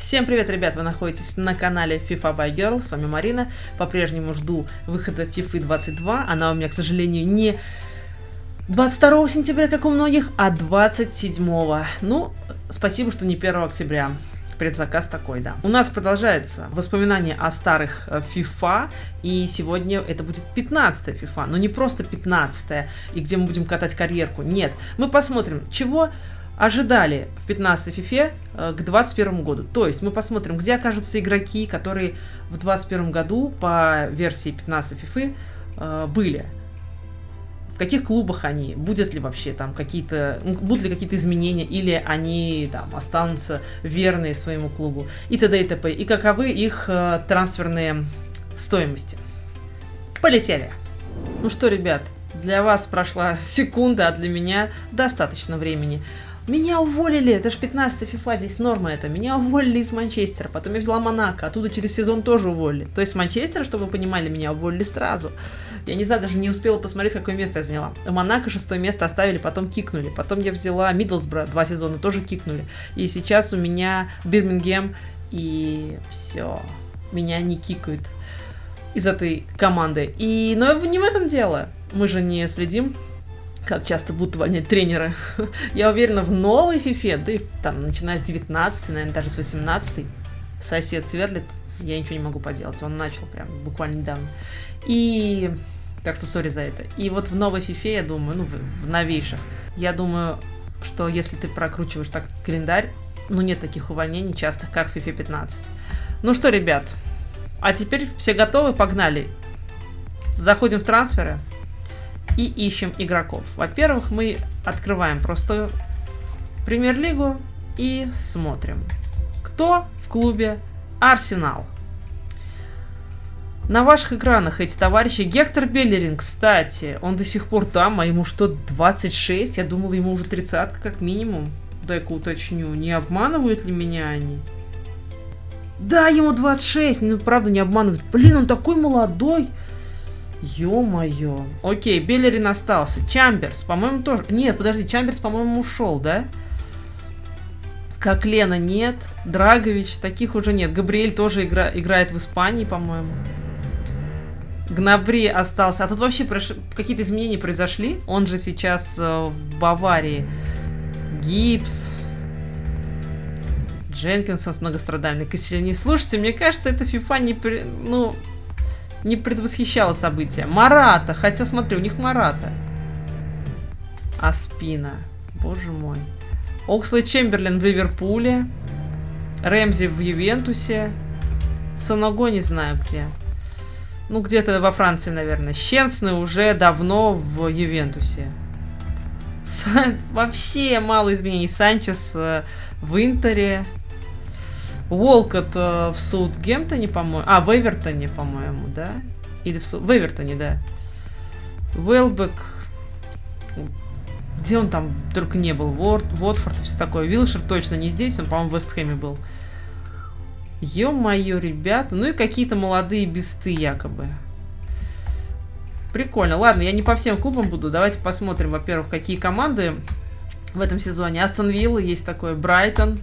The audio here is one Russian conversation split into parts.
Всем привет, ребят! Вы находитесь на канале FIFA by Girl, с вами Марина. По-прежнему жду выхода FIFA 22. Она у меня, к сожалению, не 22 сентября, как у многих, а 27. Ну, спасибо, что не 1 октября. Предзаказ такой, да. У нас продолжается воспоминание о старых FIFA, и сегодня это будет 15-я FIFA, но не просто 15-я, и где мы будем катать карьерку, нет. Мы посмотрим, чего ожидали в 15-й FIFA к 21 году. То есть мы посмотрим, где окажутся игроки, которые в 21 году по версии 15-й FIFA были. В каких клубах они, будет ли вообще там какие-то, будут ли какие-то изменения, или они там останутся верные своему клубу, и т.д. и т.п. И каковы их трансферные стоимости. Полетели! Ну что, ребят, для вас прошла секунда, а для меня достаточно времени. Меня уволили, это же 15-я FIFA, здесь норма это. Меня уволили из Манчестера, потом я взяла Монако, оттуда через сезон тоже уволили. То есть Манчестера, чтобы вы понимали, меня уволили сразу. Я не знаю, даже не успела посмотреть, какое место я заняла. Монако 6-е место оставили, потом кикнули. Потом я взяла Миддлсбро, 2 сезона тоже кикнули. И сейчас у меня Бирмингем, и все, меня не кикают из этой команды. Но не в этом дело. Мы же не следим, как часто будут увольнять тренеры. Я уверена, в новой FIFA, да и там, начиная с 19-й, наверное, даже с 18-й, сосед сверлит, я ничего не могу поделать. Он начал прям буквально недавно. И так что сори за это. И вот в новой FIFA, я думаю, в новейших, я думаю, что если ты прокручиваешь так календарь, нет таких увольнений частых, как в FIFA 15. Ну что, ребят, а теперь все готовы? Погнали. Заходим в трансферы и ищем игроков. Во-первых, мы открываем просто Премьер-лигу и смотрим, кто в клубе Арсенал. На ваших экранах эти товарищи. Гектор Беллерин, кстати, он до сих пор там, а ему что, 26? Я думала, ему уже 30 как минимум. Дай-ка уточню, не обманывают ли меня они? Да, ему 26, правда не обманывают. Блин, он такой молодой. Ё-моё. Окей, Беллерин остался. Чамберс, по-моему, тоже. Нет, подожди, Чамберс, по-моему, ушел, да? Коклена нет. Драгович, таких уже нет. Габриэль тоже играет в Испании, по-моему. Гнабри остался. А тут вообще какие-то изменения произошли. Он же сейчас в Баварии. Гибс. Дженкинсон с многострадальной Кассельни. Слушайте, мне кажется, эта FIFA не предвосхищала события. Марата, хотя смотри, у них Марата. Аспина. Боже мой. Окслейд Чемберлен в Ливерпуле. Рэмзи в Ювентусе. Саного не знаю где. Где-то во Франции, наверное. Щенсны уже давно в Ювентусе. Вообще мало изменений. Санчес в Интере. Уолкотт в Саутгемптоне, по-моему. В Эвертоне, по-моему, да? Или в Эвертоне, да. Уэлбек. Где он там только не был? Уотфорд и все такое. Вилшер точно не здесь, он, по-моему, в Вестхэме был. Ё-моё, ребята. И какие-то молодые бесты якобы. Прикольно. Ладно, я не по всем клубам буду. Давайте посмотрим, во-первых, какие команды в этом сезоне. Астон Вилла есть такое. Брайтон.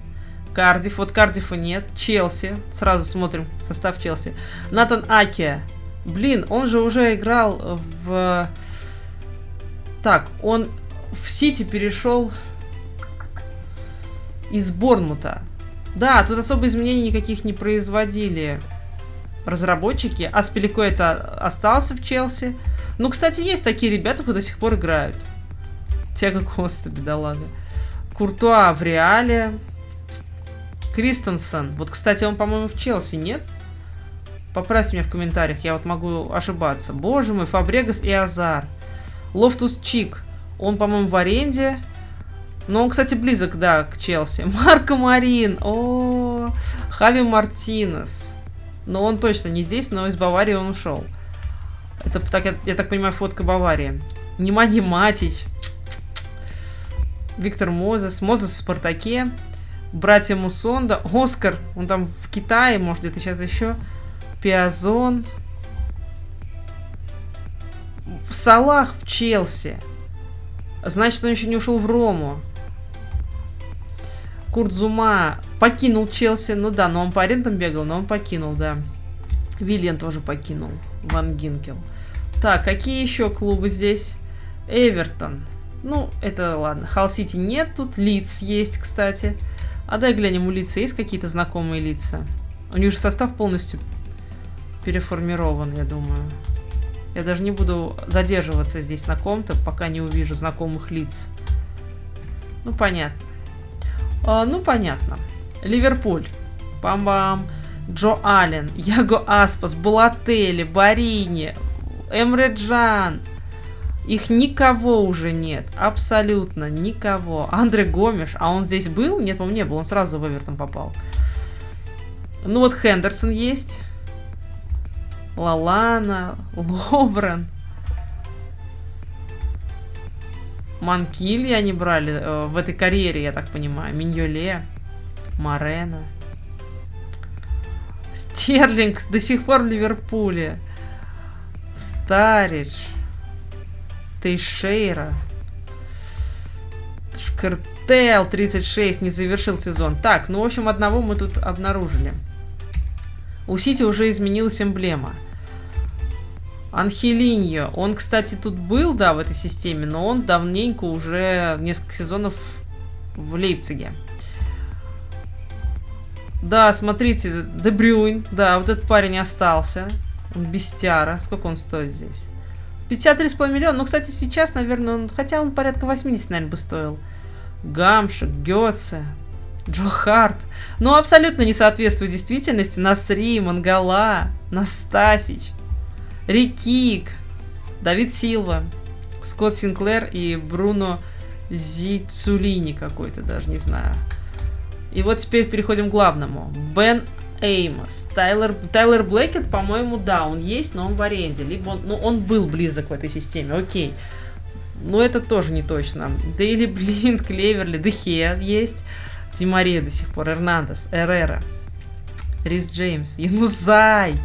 Кардифф. Вот Кардиффа нет. Челси. Сразу смотрим состав Челси. Натан Аке. Блин, он же уже играл в... Так, он в Сити перешел из Борнмута. Да, тут особо изменений никаких не производили разработчики. Аспиликуэта остался в Челси. Кстати, есть такие ребята, кто до сих пор играют. Тиаго Коста, бедолага. Куртуа в Реале. Кристенсен. Вот, кстати, он, по-моему, в Челси, нет? Поправьте меня в комментариях, я могу ошибаться. Боже мой, Фабрегас и Азар. Лофтус Чик. Он, по-моему, в аренде. Но он, кстати, близок, да, к Челси. Марко Марин. Хави Мартинес. Но он точно не здесь, но из Баварии он ушел. Это, я так понимаю, фотка Баварии. Немани Матич. Виктор Мозес. Мозес в Спартаке. Братья Мусонда. Оскар. Он там в Китае, может, где-то сейчас еще. Пиазон. Салах в Челси. Значит, он еще не ушел в Рому. Курт Зума покинул Челси. Ну да, но он по арендам бегал, но он покинул, да. Вильян тоже покинул. Ван Гинкел. Так, какие еще клубы здесь? Эвертон. Ну, это ладно. Халл Сити нет тут. Лидс есть, кстати. А дай глянем, у Лидса есть какие-то знакомые лица? У них же состав полностью переформирован, я думаю. Я даже не буду задерживаться здесь на ком-то, пока не увижу знакомых лиц. Ну, понятно. Ну, понятно. Ливерпуль. Бам-бам. Джо Аллен, Яго Аспас, Балотелли, Барини, Эмре Джан. Их никого уже нет. Абсолютно никого. Андре Гомеш, а он здесь был? Нет, по-моему, не был. Он сразу в Эвертон попал. Ну вот Хендерсон есть. Лалана, Ловрен. Манкильи они брали в этой карьере, я так понимаю. Миньоле, Морено. Стерлинг до сих пор в Ливерпуле. Старидж. Тейшейра. Шкартел 36 не завершил сезон. Так, ну в общем одного мы тут обнаружили. У Сити уже изменилась эмблема. Анхелиньо. Он, кстати, тут был, да, в этой системе, но он давненько уже несколько сезонов в Лейпциге. Да, смотрите, Де Брюйн. Да, вот этот парень остался. Он бестяра. Сколько он стоит здесь? 53,5 миллиона. Ну, кстати, сейчас, наверное, он... Хотя он порядка 80, наверное, бы стоил. Гамшик, Гёце, Джо Харт. Ну, абсолютно не соответствует действительности. Насри, Мангала, Настасич, Рикик, Давид Силва, Скотт Синклер и Бруно Зицулини какой-то, даже не знаю. И вот теперь переходим к главному. Бен Эймос. Тайлер Блэкет, по-моему, да, он есть, но он в аренде. Либо он, ну, он был близок в этой системе, окей. Но это тоже не точно. Дейли Блинд, Клеверли, Дехе есть. Ди Мария до сих пор, Эрнандес, Эррера, Рис Джеймс, Янузай.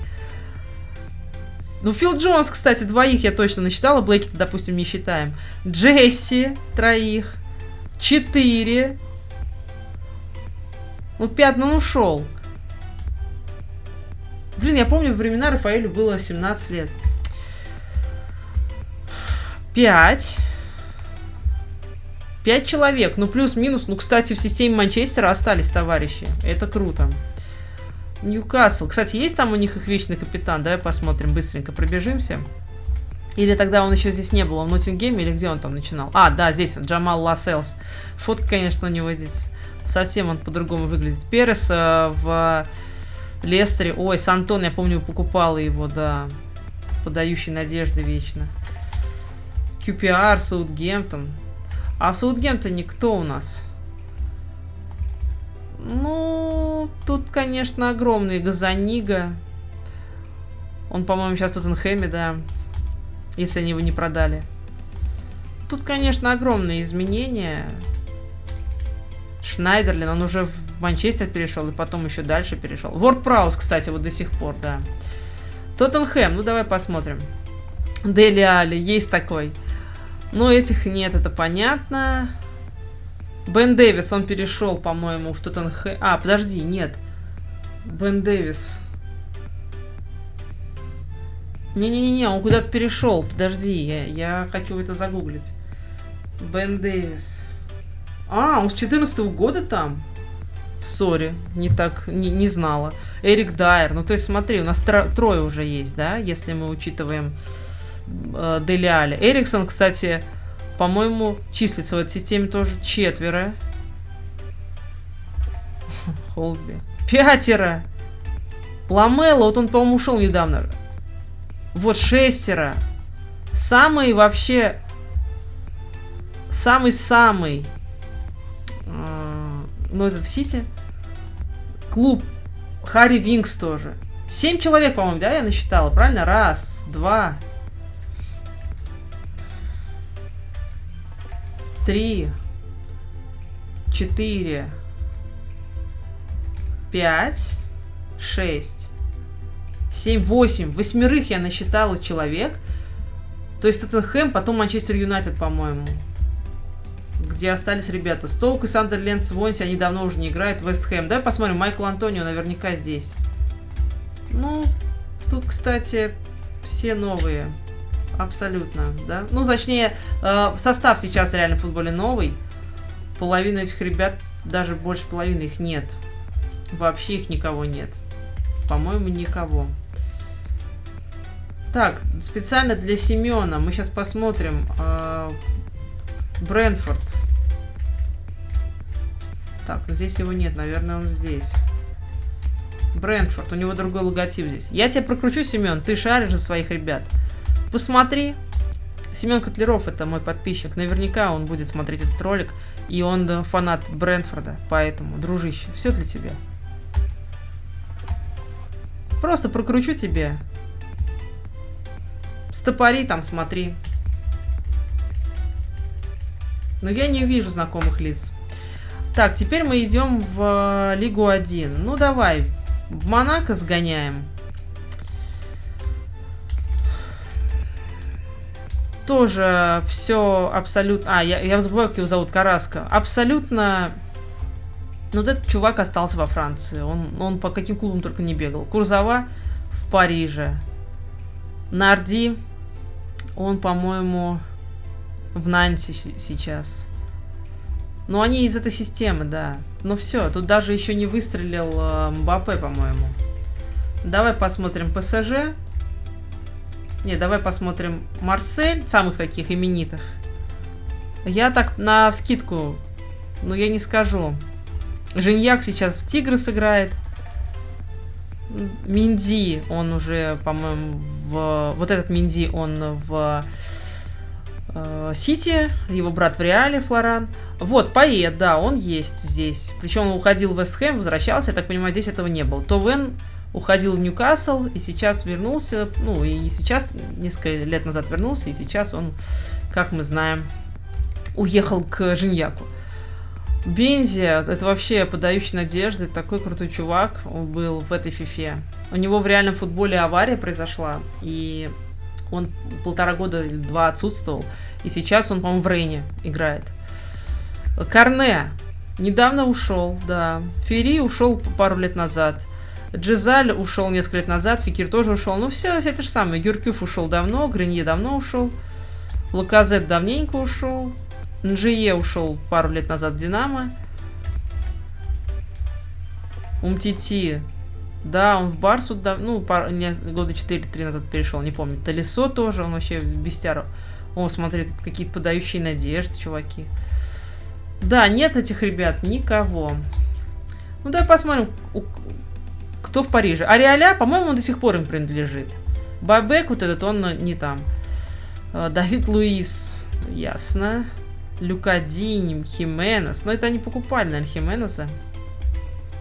Ну, Фил Джонс, кстати, двоих я точно насчитала. Блэкета, допустим, не считаем. Джесси, троих. 4. Ну, 5, ну, ушел. Блин, я помню, во времена Рафаэлю было 17 лет. 5 человек. Ну, плюс-минус. Ну, кстати, в системе Манчестера остались товарищи. Это круто. Ньюкасл. Кстати, есть там у них их вечный капитан? Давай посмотрим, быстренько пробежимся. Или тогда он еще здесь не был? Он в Ноттингеме или где он там начинал? А, да, здесь он, Джамал Ласселс. Фотка, конечно, у него здесь совсем он по-другому выглядит. Перес в Лестере. Ой, Сантон, я помню, покупала его, да. Подающий надежды вечно. QPR, Саутгемптон. А в Саутгемптоне кто у нас? Ну, тут, конечно, огромный Газанига. Он, по-моему, сейчас в Тоттенхэме, да. Если они его не продали. Тут, конечно, огромные изменения. Шнайдерлин, он уже в Манчестер перешел и потом еще дальше перешел. Ворд Праус, кстати, вот до сих пор, да. Тоттенхэм, ну давай посмотрим. Дели Али, есть такой. Но этих нет, это понятно. Бен Дэвис, он перешел, по-моему, в Тоттенхэм. А, подожди, нет. Бен Дэвис. Не-не-не, он куда-то перешел. Подожди, я хочу это загуглить. Бен Дэвис. А, он с 14-го года там? Сори, не знала. Эрик Дайер. Ну, то есть, смотри, у нас трое уже есть, да? Если мы учитываем Дели Али. Эриксон, кстати, по-моему, числится в этой системе тоже 4. Холдби. 5. Ламелло, вот он, по-моему, ушел недавно. Вот 6. Самый вообще... Самый-самый... Ну, этот в Сити. Клуб. Харри Винкс тоже. 7 человек, по-моему, да, я насчитала, правильно? 1, 2, 3, 4, 5, 6, 7, 8. 8 я насчитала человек. То есть Тоттенхэм, потом Манчестер Юнайтед, по-моему. где остались ребята. Стоук и Сандерленд, Свонси, они давно уже не играют. Вест Хэм. Давай посмотрим, Майкл Антонио наверняка здесь. Ну, тут, кстати, все новые. Абсолютно, да. Ну, точнее, состав сейчас реально в футболе новый. Половина этих ребят, даже больше половины их нет. Вообще их никого нет. По-моему, никого. Так, специально для Семена мы сейчас посмотрим. Брентфорд. Так, ну здесь его нет, наверное, он здесь. Брентфорд, у него другой логотип здесь. Я тебя прокручу, Семен, ты шаришь за своих ребят. Посмотри. Семен Котляров, это мой подписчик. Наверняка он будет смотреть этот ролик. И он фанат Брентфорда. Поэтому, дружище, все для тебя. Просто прокручу тебе. Стопори там, смотри. Но я не вижу знакомых лиц. Так, теперь мы идем в Лигу 1. Ну, давай. В Монако сгоняем. Тоже все абсолютно... я забываю, как его зовут, Караско. Абсолютно... Ну, вот этот чувак остался во Франции. Он по каким клубам только не бегал. Курзава в Париже. Нарди, он, по-моему, в Нанте сейчас. Но они из этой системы, да. Ну все, тут даже еще не выстрелил Мбаппе, по-моему. Давай посмотрим ПСЖ. Не, давай посмотрим Марсель, самых таких именитых. Я так навскидку, ну я не скажу. Женьяк сейчас в Тигры сыграет. Минди, он уже, по-моему, вот этот Минди, он в Сити, его брат в Реале, Флоран. Вот, Паэт, да, он есть здесь. Причем он уходил в Вест Хэм, возвращался, я так понимаю, здесь этого не было. Товен уходил в Ньюкасл и сейчас вернулся, ну и сейчас, несколько лет назад вернулся, и сейчас он, как мы знаем, уехал к Женьяку. Бензи, это вообще подающий надежды, такой крутой чувак был в этой фифе. У него в реальном футболе авария произошла, и он 1,5 года или 2 отсутствовал, и сейчас он, по-моему, в Рейне играет. Корне недавно ушел, да. Ферри ушел пару лет назад. Джезаль ушел несколько лет назад, Фекир тоже ушел. Ну, все те же самые. Юркюф ушел давно, Гренье давно ушел, Лаказет давненько ушел, Нжие ушел пару лет назад в Динамо. Умтити, да, он в Барсу, года 4-3 назад перешел, не помню. Талисо тоже, он вообще бестяра. О, смотри, тут какие-то подающие надежды, чуваки. Да, нет этих ребят, никого. Ну, давай посмотрим, кто в Париже. Ареаля, по-моему, он до сих пор им принадлежит. Бабек вот этот, он не там. Давид Луис, ясно. Люкадини, Хименес. Но это они покупали, наверное, Хименеса.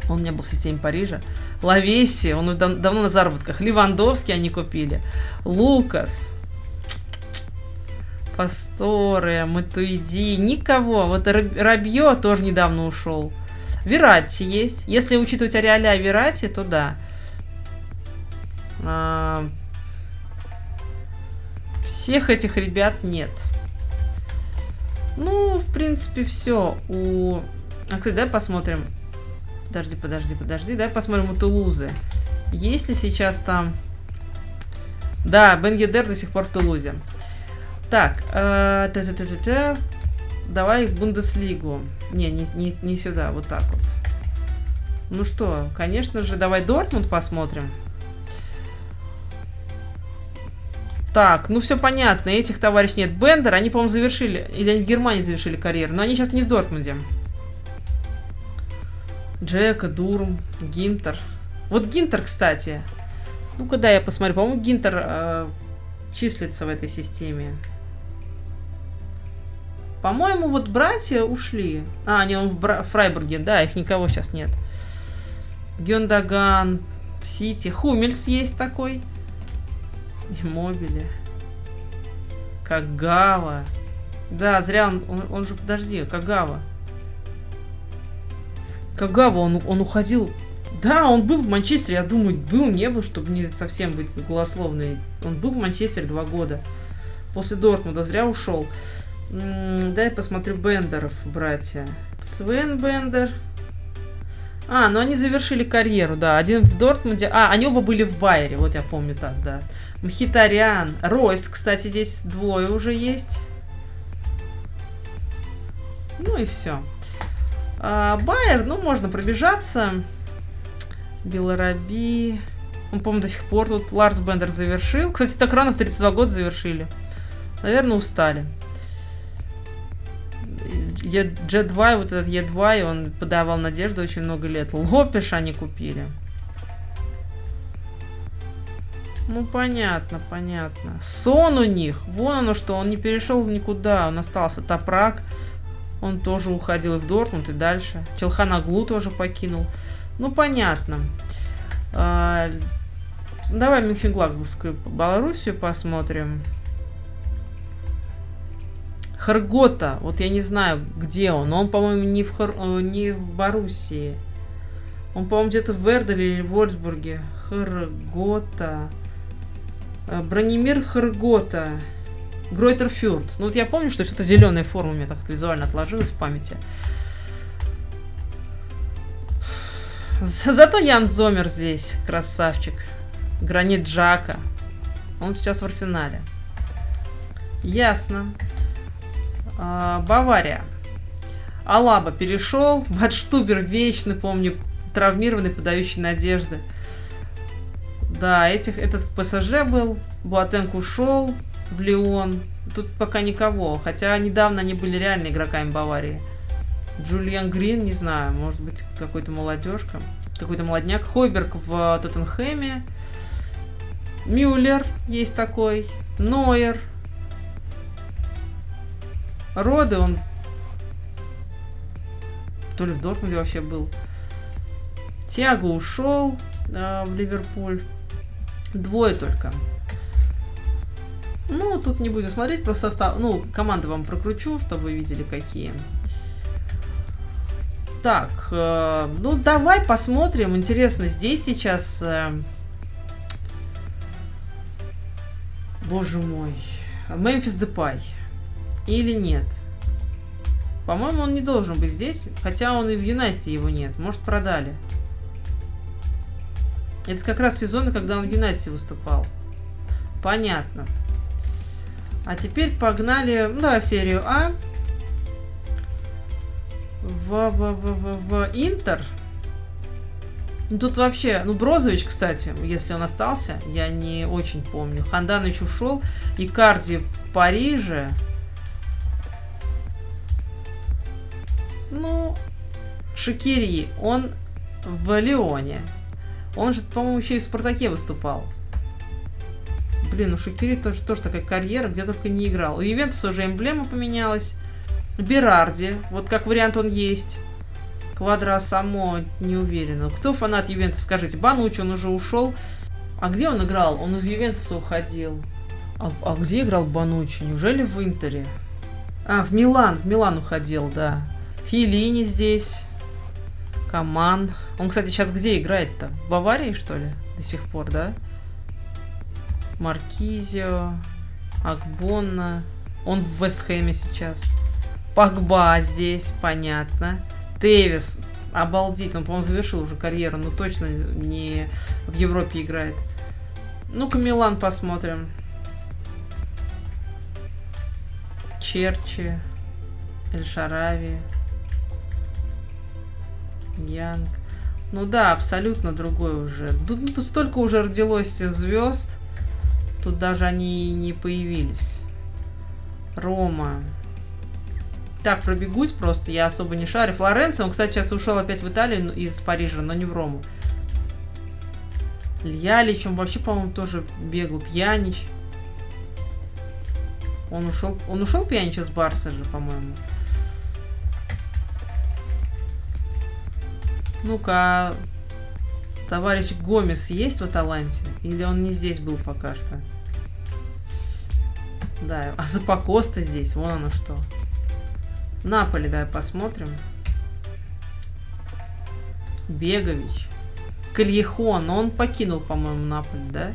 Он не был в системе Парижа. Лавеси, он давно на заработках. Левандовский они купили. Лукас. Пасторе, Матуиди. Никого. Вот Рабье тоже недавно ушел. Вератти есть. Если учитывать Ареаля и Вератти, то да. Всех этих ребят нет. Ну, в принципе, все. Кстати, давай посмотрим. Подожди. Давай посмотрим у Тулузы. Есть ли сейчас там... Да, Бен Йедер до сих пор в Тулузе. Так. Давай в Бундеслигу. Не сюда, вот так вот. Ну что, конечно же, давай Дортмунд посмотрим. Так, ну все понятно, этих товарищей нет. Бендер, они, по-моему, завершили, или они в Германии завершили карьеру, но они сейчас не в Дортмунде. Джека, Дурм, Гинтер. Вот Гинтер, кстати. Ну-ка, да, я посмотрю. По-моему, Гинтер числится в этой системе. По-моему, вот братья ушли. Не, он в Фрайбурге, да, их никого сейчас нет. Гюндаган, в Сити. Хумельс есть такой. Иммобили. Кагава. Да, зря он же, подожди, Кагава. Кагава, он уходил. Да, он был в Манчестере, я думаю, не был, чтобы не совсем быть голословной. Он был в Манчестере 2 года. После Дортмунда зря ушел. Дай посмотрю Бендеров, братья. Свен Бендер. Ну они завершили карьеру, да. Один в Дортмунде. Они оба были в Байере, вот я помню так, да. Мхитарян. Ройс, кстати, здесь двое уже есть. Ну и все. Байер, можно пробежаться. Белораби. Он, по-моему, до сих пор тут Ларс Бендер завершил. Кстати, так рано в 32 года завершили. Наверное, устали. G2, вот этот E2, он подавал надежду очень много лет. Лопеш они купили. Понятно. Сон у них. Вон оно что, он не перешел никуда. Он остался. Топрак. Он тоже уходил и в Дортмунд, и дальше. Челханоглу тоже покинул. Понятно. Давай Мюнхенгладбахскую Белоруссию посмотрим. Хргота. Вот я не знаю, где он. Он, по-моему, не в Боруссии. Он, по-моему, где-то в Верделе или в Вольфсбурге. Хргота. Бранимир Хргота. Гройтерфюрт. Вот я помню, что что-то зеленая форма у меня так визуально отложилась в памяти. Зато Ян Зомер здесь, красавчик. Гранит Джака. Он сейчас в Арсенале. Ясно. Бавария. Алаба перешел. Бадштубер вечный, помню, травмированный, подающий надежды. Да, этот ПСЖ был. Буатенг ушел в Лион. Тут пока никого. Хотя недавно они были реально игроками Баварии. Джулиан Грин, не знаю, может быть, какой-то молодежка. Какой-то молодняк. Хойберг в Тоттенхэме. Мюллер есть такой. Нойер. Роде, он то ли в Дортмунде вообще был. Тиаго ушел в Ливерпуль. Двое только. Тут не будем смотреть, просто состав. Команды вам прокручу, чтобы вы видели, какие. Так, давай посмотрим. Интересно, здесь сейчас... Боже мой. Мемфис Депай. Или нет? По-моему, он не должен быть здесь. Хотя он и в Юнайтеде его нет. Может, продали. Это как раз сезоны, когда он в Юнайтеде выступал. Понятно. А теперь погнали... давай в серию А. В Интер. Тут вообще... Брозович, кстати, если он остался, я не очень помню. Ханданович ушел. Икарди в Париже. Шакири, он в Лионе. Он же, по-моему, еще и в Спартаке выступал. Блин, у Шакири тоже такая карьера, где только не играл. У Ювентуса уже эмблема поменялась. Берарди, вот как вариант он есть. Квадро само не уверена. Кто фанат Ювентуса, скажите. Банучи, он уже ушел. А где он играл? Он из Ювентуса уходил. А где играл Банучи? Неужели в Интере? В Милан уходил, да. Хилини здесь. Коман. Он, кстати, сейчас где играет-то? В Баварии, что ли? До сих пор, да? Маркизио. Акбонна. Он в Вестхэме сейчас. Погба здесь, понятно. Тевис. Обалдеть, он, по-моему, завершил уже карьеру, но точно не в Европе играет. Ну-ка, Милан посмотрим. Черчи. Эль-Шарави. Янг. Да, абсолютно другой уже. Тут столько уже родилось звезд. Тут даже они не появились. Рома. Так, пробегусь просто, я особо не шарю. Флоренция, он, кстати, сейчас ушел опять в Италию из Парижа, но не в Рому. Льялич, он вообще, по-моему, тоже бегал. Пьянич. Он ушел Пьянич из Барса же, по-моему. Ну-ка, товарищ Гомес есть в Аталанте? Или он не здесь был пока что? Да, а Запакоста здесь, вон оно что. Наполи, давай посмотрим. Бегович. Кальехон, он покинул, по-моему, Наполи, да?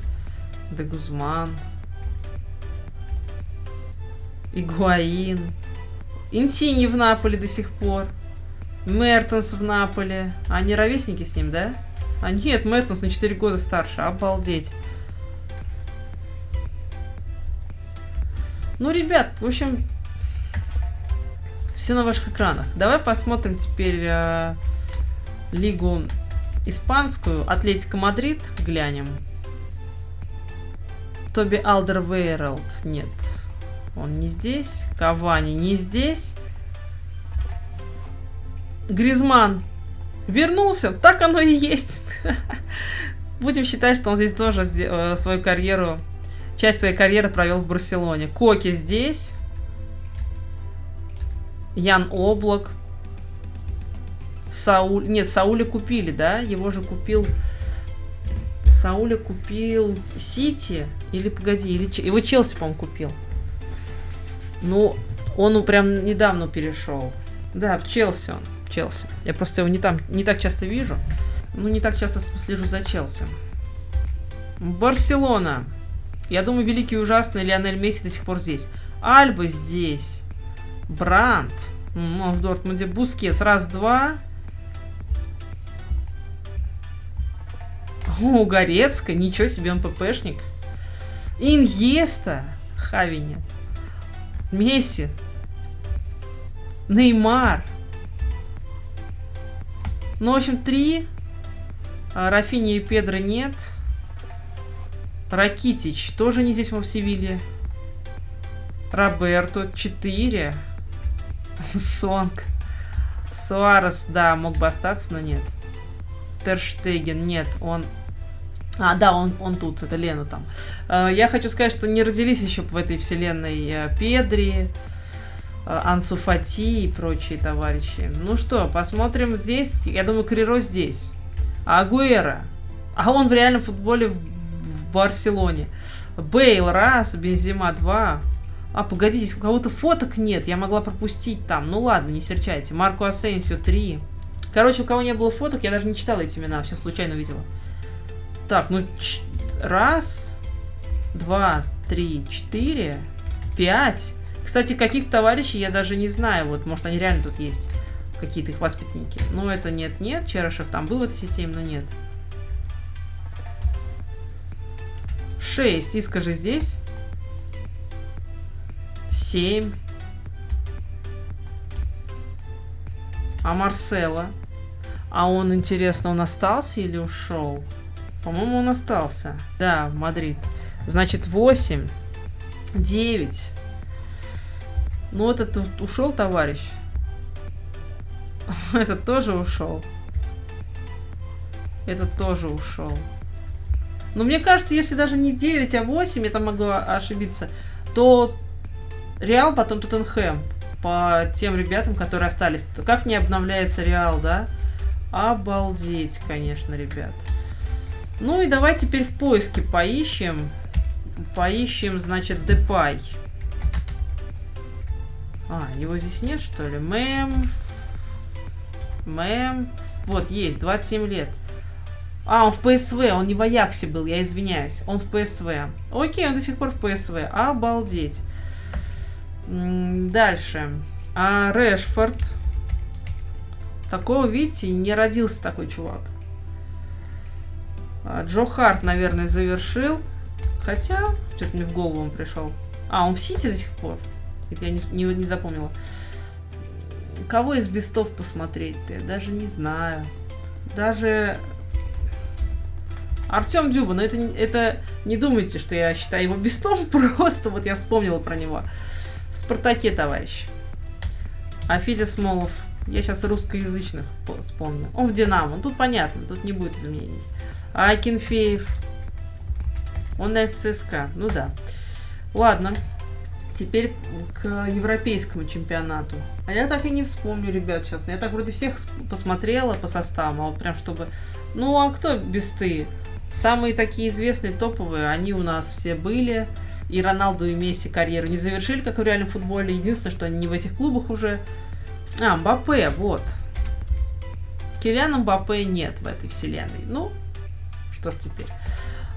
Де Гузман. Игуаин. Инсини в Наполе до сих пор. Мертенс в Наполе. Они ровесники с ним, да? А нет, Мертенс на 4 года старше. Обалдеть. Ну, ребят, в общем, все на ваших экранах. Давай посмотрим теперь лигу испанскую. Атлетико Мадрид глянем. Тоби Алдервейрелд. Нет. Он не здесь. Кавани не здесь. Гризман вернулся. Так оно и есть. Будем считать, что он здесь тоже свою карьеру, часть своей карьеры провел в Барселоне. Коки здесь. Ян Облак. Сауль. Нет, Сауля купили, да? Его же купил... Сауля купил Сити. Или, погоди, его Челси, по-моему, купил. Ну, он прям недавно перешел. Да, в Челси он. В Челси. Я просто его не так часто вижу. Ну, не так часто слежу за Челси. Барселона. Я думаю, великий и ужасный Лионель Месси до сих пор здесь. Альба здесь. Брандт. Он в Дортмунде. Бускетс. Раз-два. О, Горецкая. Ничего себе, он ППшник. Иньеста. Хави нет. Месси. Неймар. Ну, в общем, 3. Рафини и Педро нет. Ракитич тоже не здесь, мы в Севилье. Роберто 4. Сонг. Суарес, да, мог бы остаться, но нет. Терштеген, нет, он... А, да, он тут, это Лена там. Я хочу сказать, что не родились еще в этой вселенной Педри, Ансу Фати и прочие товарищи. Ну что, посмотрим здесь. Я думаю, Криро здесь. Агуэро. А он в реальном футболе в Барселоне. Бейл раз, Бензема 2. А, погодите, у кого-то фоток нет. Я могла пропустить там. Ну ладно, не серчайте. Марко Асенсио 3. Короче, у кого не было фоток, я даже не читала эти имена. Сейчас случайно увидела. Так, ну... Раз, 2, 3, 4, 5. Кстати, каких товарищей я даже не знаю. Вот, может, они реально тут есть. Какие-то их воспитанники. Ну, это нет. Черышев там был в этой системе, но нет. 6. Иска же здесь. 7. А Марсело? А он, интересно, он остался или ушел? По-моему, он остался. Да, в Мадрид. Значит, 8. 9. Ну, вот этот ушел, товарищ. Этот тоже ушел. Этот тоже ушел. Но мне кажется, если даже не 9, а 8, это могла ошибиться, то Реал, потом Тоттенхэм. По тем ребятам, которые остались. Как не обновляется Реал, да? Обалдеть, конечно, ребят. Ну и давай теперь в поиске поищем. Поищем, значит, Депай. А, его здесь нет, что ли? Вот, есть, 27 лет. А, он в ПСВ, он не в Аяксе был, я извиняюсь. Он в ПСВ. Окей, он до сих пор в ПСВ. Обалдеть. Дальше. А Решфорд. Такого, видите, не родился такой чувак. Джо Харт, наверное, завершил. Хотя, что-то мне в голову он пришел. А, он в Сити до сих пор. Это я не запомнила. Кого из бестов посмотреть-то? Я даже не знаю. Даже... Артем Дюба, но это не думайте, что я считаю его бестом. Просто вот я вспомнила про него. В Спартаке, товарищ. А Федя Смолов. Я сейчас русскоязычных вспомню. Он в Динамо. Тут понятно, тут не будет изменений. А Акинфеев. Он на ФЦСКА. Ну да. Ладно. Теперь к европейскому чемпионату. А я так и не вспомню, ребят, сейчас. Я так вроде всех посмотрела по составам. А вот прям чтобы... Ну, а кто бесты? Самые такие известные, топовые, они у нас все были. И Роналду, и Месси карьеру не завершили, как в реальном футболе. Единственное, что они не в этих клубах уже. А, Мбаппе, вот. Килиана Мбаппе нет в этой вселенной. Ну, что ж теперь.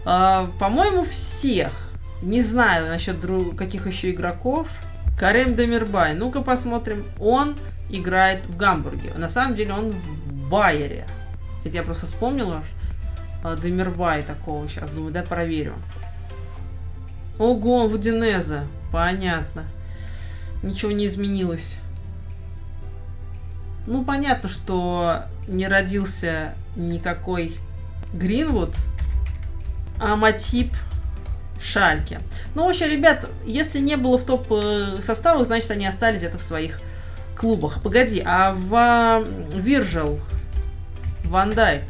По-моему, всех. Не знаю насчет каких еще игроков. Карем Демирбай. Ну-ка посмотрим. Он играет в Гамбурге. На самом деле он в Байере. Кстати, я просто вспомнила Демирбай такого. Сейчас думаю, да, проверю. Ого, он в Удинезе. Понятно. Ничего не изменилось. Ну, понятно, что не родился никакой Гринвуд, а Матип Шальке. Ну, в общем, ребят, если не было в топ-составах, значит, они остались где-то в своих клубах. Погоди, а Вирджил Ван Дайк,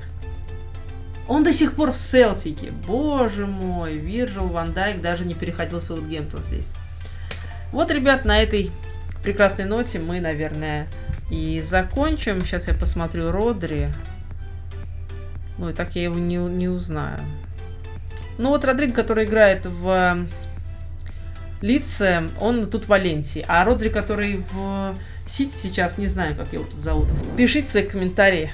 он до сих пор в Селтике. Боже мой, Вирджил Ван Дайк даже не переходил в Саутгемптон здесь. Вот, ребят, на этой прекрасной ноте мы, наверное, и закончим. Сейчас я посмотрю Родри. Ну, и так я его не узнаю. Ну, вот Родриго, который играет в Лидсе, он тут в Валенсии. А Родри, который в Сити сейчас, не знаю, как его тут зовут. Пишите свои комментарии.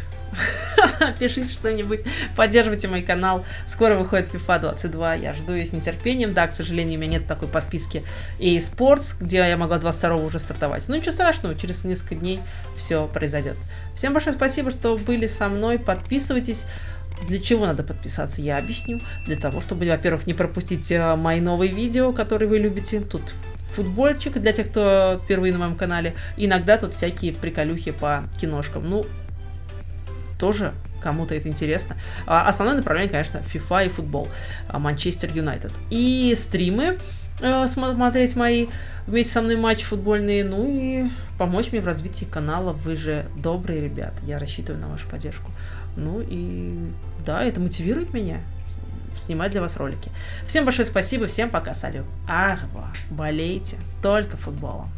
Пишите что-нибудь, поддерживайте мой канал. Скоро выходит FIFA 22, я жду ее с нетерпением. Да, к сожалению, у меня нет такой подписки EA Sports, где я могла 22 уже стартовать. Ну ничего страшного, через несколько дней все произойдет. Всем большое спасибо, что были со мной. Подписывайтесь. Для чего надо подписаться, я объясню. Для того, чтобы, во-первых, не пропустить мои новые видео, которые вы любите. Тут футбольчик для тех, кто впервые на моем канале. Иногда тут всякие приколюхи по киношкам. Ну, тоже кому-то это интересно. Основное направление, конечно, FIFA и футбол. Манчестер Юнайтед. И стримы смотреть мои вместе со мной матчи футбольные. Ну и помочь мне в развитии канала. Вы же добрые ребят. Я рассчитываю на вашу поддержку. Ну и да, это мотивирует меня снимать для вас ролики. Всем большое спасибо. Всем пока. Салют. Болейте только футболом.